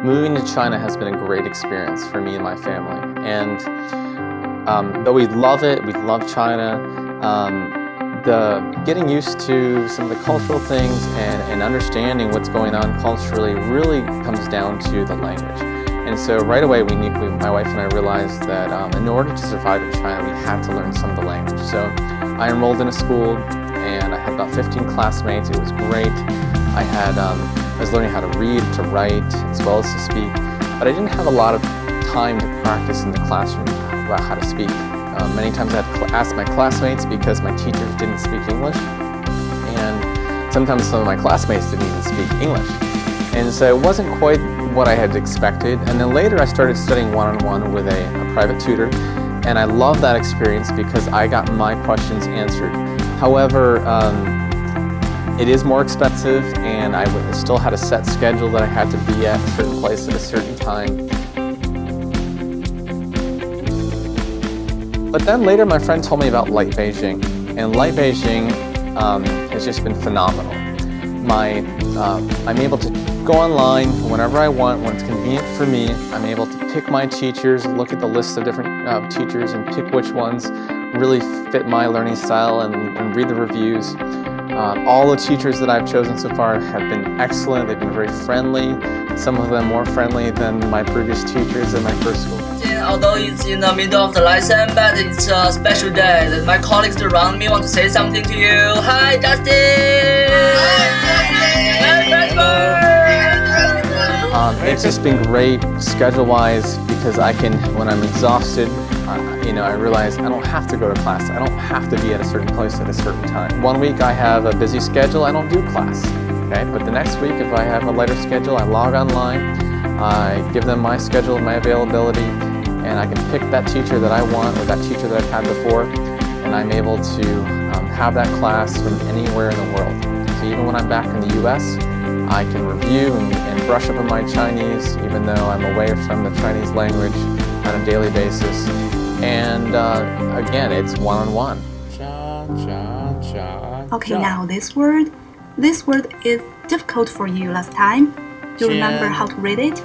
Moving to China has been a great experience for me and my family. And though we love it, we love China, the getting used to some of the cultural things and understanding what's going on culturally really comes down to the language. And so right away, my wife and I realized that in order to survive in China, we had to learn some of the language. So I enrolled in a school, and I had about 15 classmates. It was great. I was learning how to read, to write, as well as to speak. But I didn't have a lot of time to practice in the classroom about how to speak. Many times I had to ask my classmates because my teachers didn't speak English. And sometimes some of my classmates didn't even speak English. And so it wasn't quite what I had expected. And then later I started studying one-on-one with a private tutor. And I loved that experience because I got my questions answered. However, it is more expensive, and I still had a set schedule that I had to be at a certain place at a certain time. But then later my friend told me about LightBeijing, and LightBeijing has just been phenomenal. I'm able to go online whenever I want, when it's convenient for me. I'm able to pick my teachers, look at the list of different teachers and pick which ones really fit my learning style and read the reviews. All the teachers that I've chosen so far have been excellent. They've been very friendly, some of them more friendly than my previous teachers in my first school. Although it's in the middle of the lesson, but it's a special day. My colleagues around me want to say something to you. Hi, Justin! It's just been great schedule-wise because when I'm exhausted, I realize I don't have to go to class. I don't have to be at a certain place at a certain time. One week I have a busy schedule, I don't do class. Okay? But the next week, if I have a lighter schedule, I log online, I give them my schedule, my availability, and I can pick that teacher that I want or that teacher that I've had before, and I'm able to have that class from anywhere in the world. So even when I'm back in the US, I can review and brush up on my Chinese, even though I'm away from the Chinese language on a daily basis. And again, it's one-on-one. Okay, now this word is difficult for you last time. Do you remember how to read it?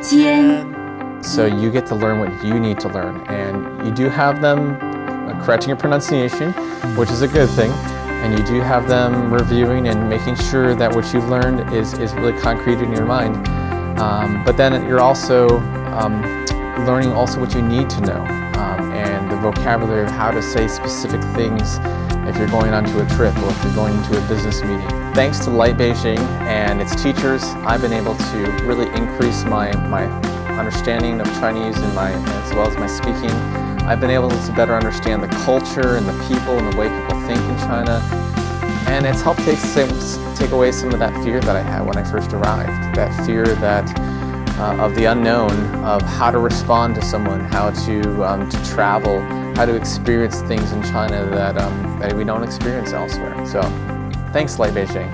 Jian. So you get to learn what you need to learn, and you do have them correcting your pronunciation, which is a good thing, and you do have them reviewing and making sure that what you've learned is really concrete in your mind. But then you're also learning also what you need to know, and the vocabulary of how to say specific things if you're going onto a trip or if you're going into a business meeting. Thanks to LightBeijing and its teachers, I've been able to really increase my understanding of Chinese as well as my speaking. I've been able to better understand the culture and the people and the way people think in China. And it's helped take away some of that fear that I had when I first arrived. That fear of the unknown, of how to respond to someone, how to travel, how to experience things in China that we don't experience elsewhere. So, thanks, LightBeijing.